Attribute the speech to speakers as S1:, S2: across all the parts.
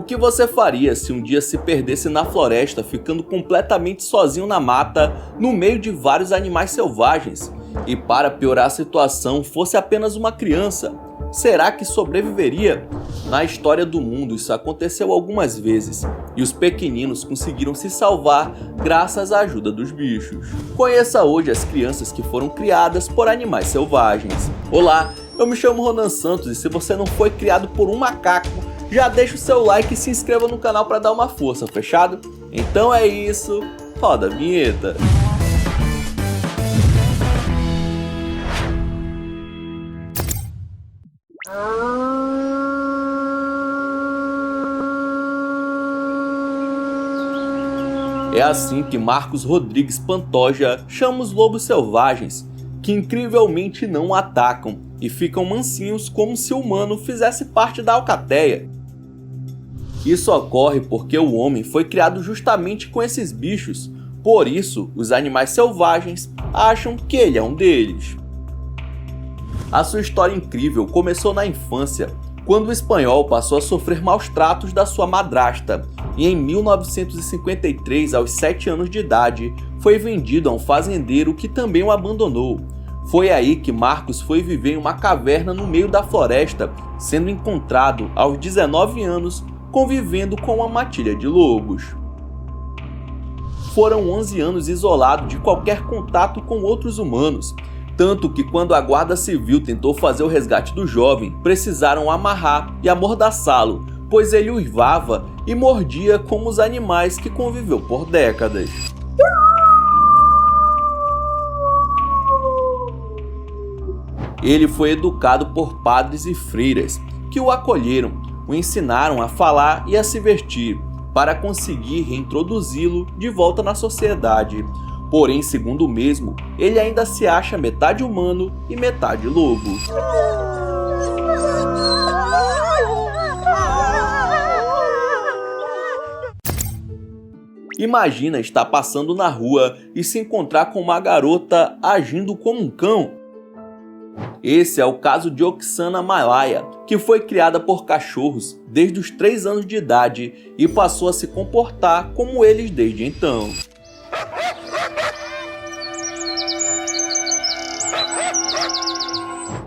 S1: que você faria se um dia se perdesse na floresta, ficando completamente sozinho na mata, no meio de vários animais selvagens? E para piorar a situação, fosse apenas uma criança? Será que sobreviveria? Na história do mundo isso aconteceu algumas vezes, e os pequeninos conseguiram se salvar graças à ajuda dos bichos. Conheça hoje as crianças que foram criadas por animais selvagens. Olá, eu me chamo Ronan Santos e se você não foi criado por um macaco, já deixa o seu like e se inscreva no canal para dar uma força, fechado? Então é isso, roda a vinheta! É assim que Marcos Rodrigues Pantoja chama os lobos selvagens, que incrivelmente não atacam e ficam mansinhos como se o humano fizesse parte da alcateia. Isso ocorre porque o homem foi criado justamente com esses bichos, por isso os animais selvagens acham que ele é um deles. A sua história incrível começou na infância, quando o espanhol passou a sofrer maus tratos da sua madrasta, e em 1953, aos 7 anos de idade, foi vendido a um fazendeiro que também o abandonou. Foi aí que Marcos foi viver em uma caverna no meio da floresta, sendo encontrado aos 19 anos, convivendo com uma matilha de lobos. Foram 11 anos isolado de qualquer contato com outros humanos, tanto que quando a Guarda Civil tentou fazer o resgate do jovem, precisaram amarrar e amordaçá-lo, pois ele uivava e mordia como os animais que conviveu por décadas. Ele foi educado por padres e freiras, que o acolheram, o ensinaram a falar e a se vestir, para conseguir reintroduzi-lo de volta na sociedade. Porém, segundo o mesmo, ele ainda se acha metade humano e metade lobo. Imagina estar passando na rua e se encontrar com uma garota agindo como um cão. Esse é o caso de Oksana Malaya, que foi criada por cachorros desde os 3 anos de idade e passou a se comportar como eles desde então.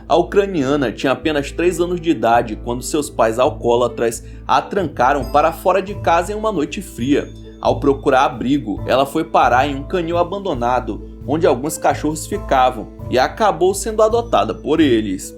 S1: A ucraniana tinha apenas 3 anos de idade quando seus pais alcoólatras a trancaram para fora de casa em uma noite fria. Ao procurar abrigo, ela foi parar em um canil abandonado, onde alguns cachorros ficavam, e acabou sendo adotada por eles.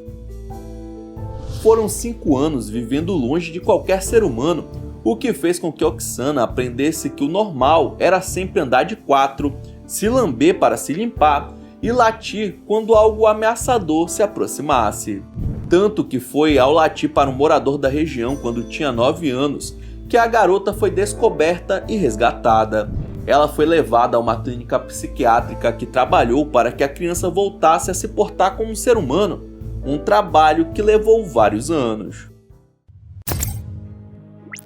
S1: Foram 5 anos vivendo longe de qualquer ser humano, o que fez com que Oksana aprendesse que o normal era sempre andar de 4, se lamber para se limpar e latir quando algo ameaçador se aproximasse. Tanto que foi ao latir para um morador da região quando tinha 9 anos que a garota foi descoberta e resgatada. Ela foi levada a uma clínica psiquiátrica que trabalhou para que a criança voltasse a se portar como um ser humano, um trabalho que levou vários anos.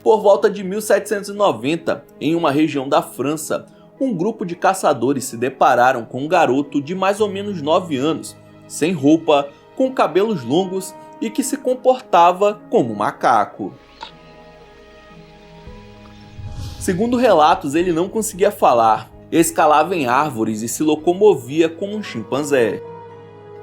S1: Por volta de 1790, em uma região da França, um grupo de caçadores se depararam com um garoto de mais ou menos 9 anos, sem roupa, com cabelos longos e que se comportava como um macaco. Segundo relatos, ele não conseguia falar, escalava em árvores e se locomovia como um chimpanzé.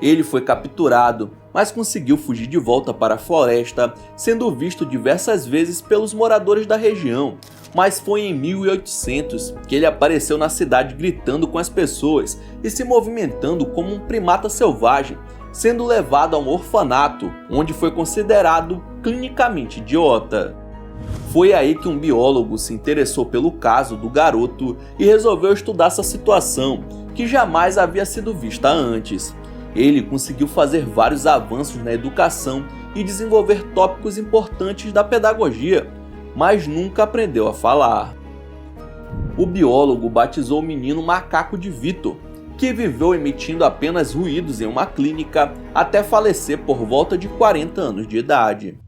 S1: Ele foi capturado, mas conseguiu fugir de volta para a floresta, sendo visto diversas vezes pelos moradores da região. Mas foi em 1800 que ele apareceu na cidade gritando com as pessoas e se movimentando como um primata selvagem, sendo levado a um orfanato, onde foi considerado clinicamente idiota. Foi aí que um biólogo se interessou pelo caso do garoto e resolveu estudar essa situação, que jamais havia sido vista antes. Ele conseguiu fazer vários avanços na educação e desenvolver tópicos importantes da pedagogia, mas nunca aprendeu a falar. O biólogo batizou o menino Macaco de Vitor, que viveu emitindo apenas ruídos em uma clínica até falecer por volta de 40 anos de idade.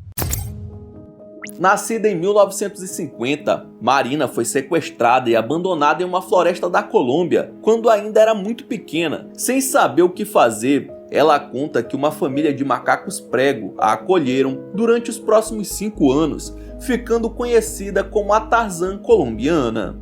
S1: Nascida em 1950, Marina foi sequestrada e abandonada em uma floresta da Colômbia quando ainda era muito pequena. Sem saber o que fazer, Ela conta que uma família de macacos prego a acolheram durante os próximos 5 anos, ficando conhecida como a Tarzan colombiana.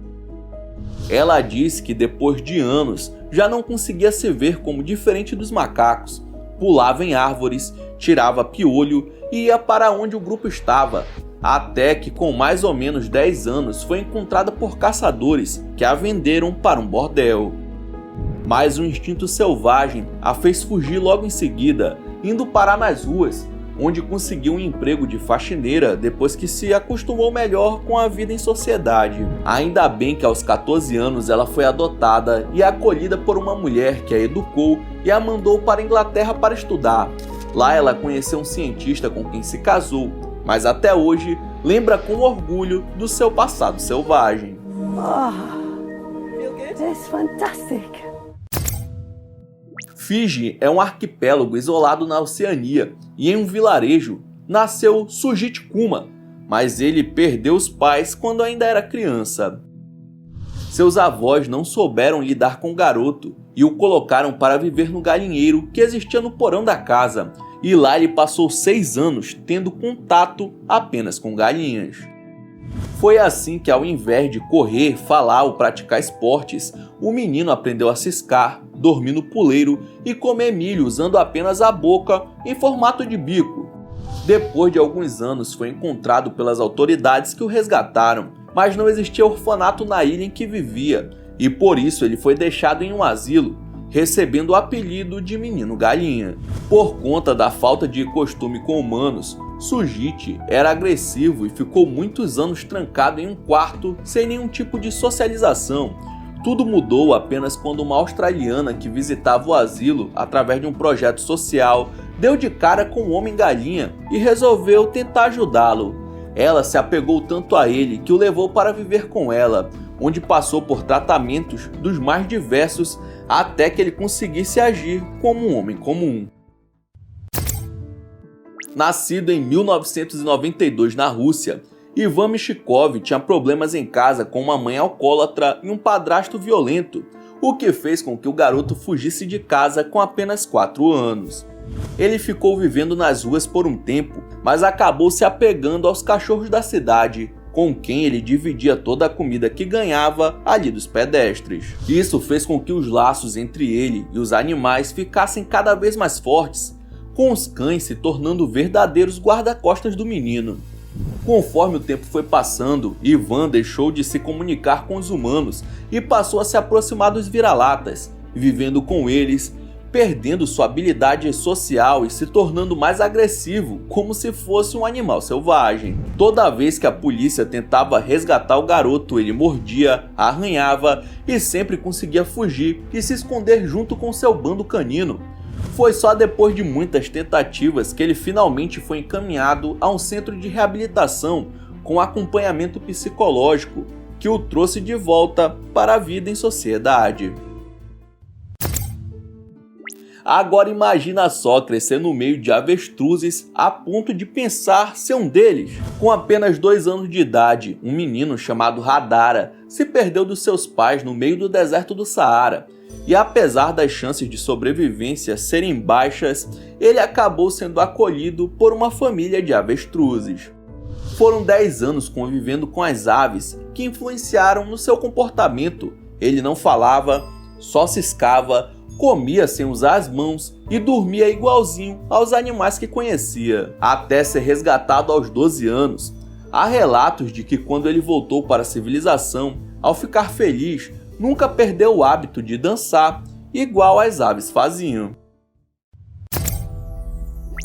S1: Ela diz que depois de anos já não conseguia se ver como diferente dos macacos, pulava em árvores, tirava piolho e ia para onde o grupo estava, até que com mais ou menos 10 anos foi encontrada por caçadores que a venderam para um bordel. Mas o instinto selvagem a fez fugir logo em seguida, indo parar nas ruas, onde conseguiu um emprego de faxineira depois que se acostumou melhor com a vida em sociedade. Ainda bem que aos 14 anos ela foi adotada e acolhida por uma mulher que a educou e a mandou para a Inglaterra para estudar. Lá ela conheceu um cientista com quem se casou, mas até hoje lembra com orgulho do seu passado selvagem.
S2: It's fantastic.
S1: Fiji é um arquipélago isolado na Oceania e em um vilarejo nasceu Sujit Kuma, mas ele perdeu os pais quando ainda era criança. Seus avós não souberam lidar com o garoto e o colocaram para viver no galinheiro que existia no porão da casa, e lá ele passou 6 anos tendo contato apenas com galinhas. Foi assim que, ao invés de correr, falar ou praticar esportes, o menino aprendeu a ciscar, dormir no puleiro e comer milho usando apenas a boca em formato de bico. Depois de alguns anos foi encontrado pelas autoridades que o resgataram, mas não existia orfanato na ilha em que vivia, e por isso ele foi deixado em um asilo, recebendo o apelido de Menino Galinha. Por conta da falta de costume com humanos, Sujit era agressivo e ficou muitos anos trancado em um quarto sem nenhum tipo de socialização. Tudo mudou apenas quando uma australiana que visitava o asilo através de um projeto social deu de cara com o homem galinha e resolveu tentar ajudá-lo. Ela se apegou tanto a ele que o levou para viver com ela, onde passou por tratamentos dos mais diversos até que ele conseguisse agir como um homem comum. Nascido em 1992 na Rússia, Ivan Mishkov tinha problemas em casa com uma mãe alcoólatra e um padrasto violento, o que fez com que o garoto fugisse de casa com apenas 4 anos. Ele ficou vivendo nas ruas por um tempo, mas acabou se apegando aos cachorros da cidade, com quem ele dividia toda a comida que ganhava ali dos pedestres. Isso fez com que os laços entre ele e os animais ficassem cada vez mais fortes, com os cães se tornando verdadeiros guarda-costas do menino. Conforme o tempo foi passando, Ivan deixou de se comunicar com os humanos e passou a se aproximar dos vira-latas, vivendo com eles, perdendo sua habilidade social e se tornando mais agressivo, como se fosse um animal selvagem. Toda vez que a polícia tentava resgatar o garoto, ele mordia, arranhava e sempre conseguia fugir e se esconder junto com seu bando canino. Foi só depois de muitas tentativas que ele finalmente foi encaminhado a um centro de reabilitação com acompanhamento psicológico, que o trouxe de volta para a vida em sociedade. Agora imagina só crescer no meio de avestruzes a ponto de pensar ser um deles. Com apenas 2 anos de idade, um menino chamado Radara se perdeu dos seus pais no meio do deserto do Saara. E apesar das chances de sobrevivência serem baixas, ele acabou sendo acolhido por uma família de avestruzes. Foram 10 anos convivendo com as aves que influenciaram no seu comportamento. Ele não falava, só ciscava, comia sem usar as mãos e dormia igualzinho aos animais que conhecia, até ser resgatado aos 12 anos. Há relatos de que quando ele voltou para a civilização, ao ficar feliz, nunca perdeu o hábito de dançar, igual as aves faziam.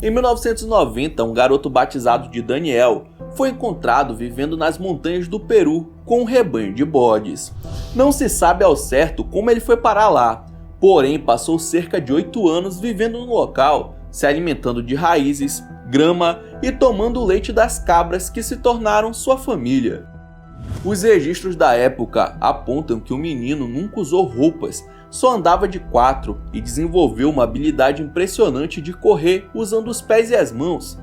S1: Em 1990, um garoto batizado de Daniel foi encontrado vivendo nas montanhas do Peru com um rebanho de bodes. Não se sabe ao certo como ele foi parar lá, porém passou cerca de 8 anos vivendo no local, se alimentando de raízes, grama e tomando o leite das cabras que se tornaram sua família. Os registros da época apontam que o menino nunca usou roupas, só andava de 4 e desenvolveu uma habilidade impressionante de correr usando os pés e as mãos.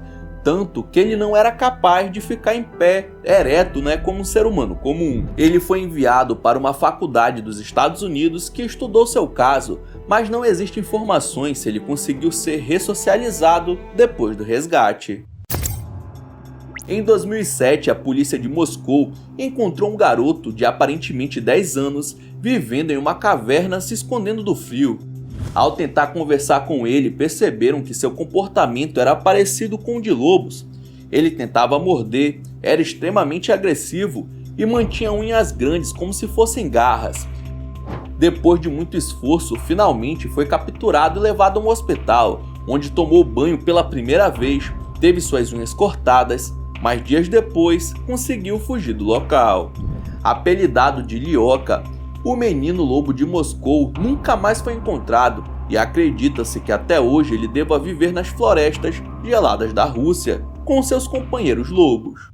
S1: tanto que ele não era capaz de ficar em pé, ereto, como um ser humano comum. Ele foi enviado para uma faculdade dos Estados Unidos que estudou seu caso, mas não existem informações se ele conseguiu ser ressocializado depois do resgate. Em 2007, a polícia de Moscou encontrou um garoto de aparentemente 10 anos vivendo em uma caverna se escondendo do frio. Ao tentar conversar com ele, perceberam que seu comportamento era parecido com o de lobos. Ele tentava morder, era extremamente agressivo e mantinha unhas grandes como se fossem garras. Depois de muito esforço, finalmente foi capturado e levado a um hospital, onde tomou banho pela primeira vez, teve suas unhas cortadas, mas dias depois conseguiu fugir do local. Apelidado de Lyoka, o menino lobo de Moscou nunca mais foi encontrado e acredita-se que até hoje ele deva viver nas florestas geladas da Rússia com seus companheiros lobos.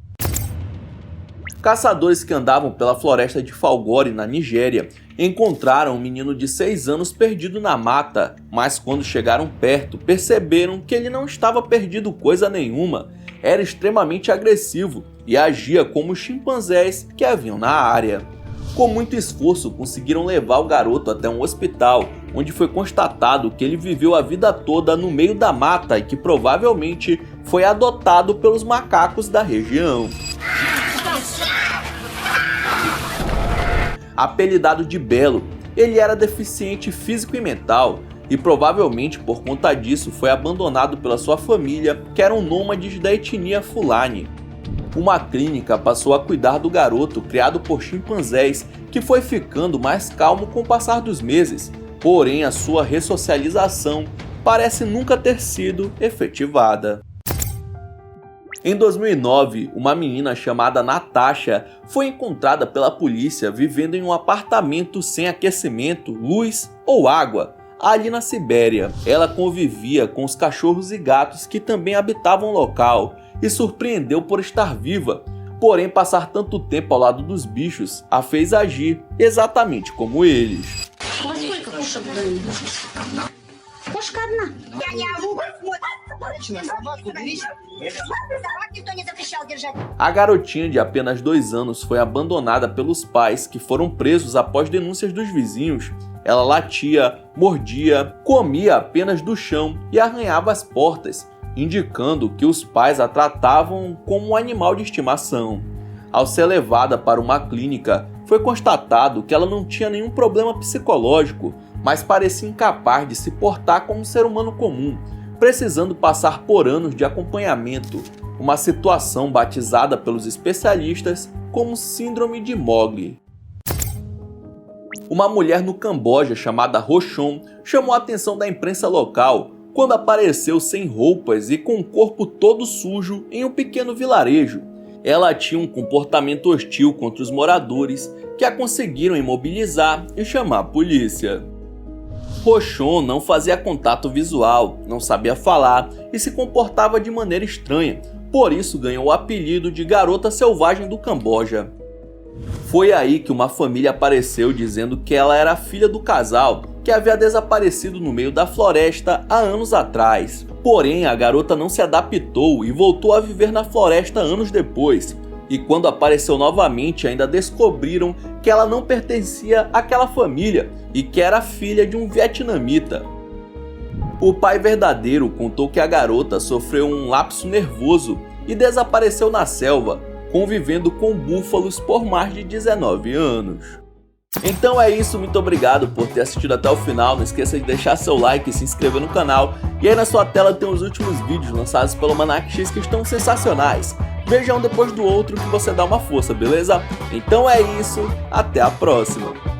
S1: Caçadores que andavam pela floresta de Falgore, na Nigéria, encontraram um menino de 6 anos perdido na mata, mas quando chegaram perto, perceberam que ele não estava perdido coisa nenhuma, era extremamente agressivo e agia como os chimpanzés que haviam na área. Com muito esforço, conseguiram levar o garoto até um hospital, onde foi constatado que ele viveu a vida toda no meio da mata e que provavelmente foi adotado pelos macacos da região. Apelidado de Belo, ele era deficiente físico e mental e provavelmente por conta disso foi abandonado pela sua família, que eram nômades da etnia Fulani. Uma clínica passou a cuidar do garoto criado por chimpanzés, que foi ficando mais calmo com o passar dos meses, porém a sua ressocialização parece nunca ter sido efetivada. Em 2009, uma menina chamada Natasha foi encontrada pela polícia vivendo em um apartamento sem aquecimento, luz ou água, ali na Sibéria. Ela convivia com os cachorros e gatos que também habitavam o local e surpreendeu por estar viva, porém passar tanto tempo ao lado dos bichos a fez agir exatamente como eles. A garotinha de apenas 2 anos foi abandonada pelos pais, que foram presos após denúncias dos vizinhos. Ela latia, mordia, comia apenas do chão e arranhava as portas, indicando que os pais a tratavam como um animal de estimação. Ao ser levada para uma clínica, foi constatado que ela não tinha nenhum problema psicológico, mas parecia incapaz de se portar como um ser humano comum, precisando passar por anos de acompanhamento, uma situação batizada pelos especialistas como Síndrome de Mowgli. Uma mulher no Camboja chamada Rochon chamou a atenção da imprensa local quando apareceu sem roupas e com o corpo todo sujo em um pequeno vilarejo. Ela tinha um comportamento hostil contra os moradores, que a conseguiram imobilizar e chamar a polícia. Rochon não fazia contato visual, não sabia falar e se comportava de maneira estranha, por isso ganhou o apelido de Garota Selvagem do Camboja. Foi aí que uma família apareceu dizendo que ela era a filha do casal, que havia desaparecido no meio da floresta há anos atrás. Porém, a garota não se adaptou e voltou a viver na floresta anos depois. E quando apareceu novamente, ainda descobriram que ela não pertencia àquela família e que era filha de um vietnamita. O pai verdadeiro contou que a garota sofreu um lapso nervoso e desapareceu na selva, convivendo com búfalos por mais de 19 anos. Então é isso, muito obrigado por ter assistido até o final, não esqueça de deixar seu like e se inscrever no canal, e aí na sua tela tem os últimos vídeos lançados pelo Manac X que estão sensacionais. Veja um depois do outro que você dá uma força, beleza? Então é isso, até a próxima!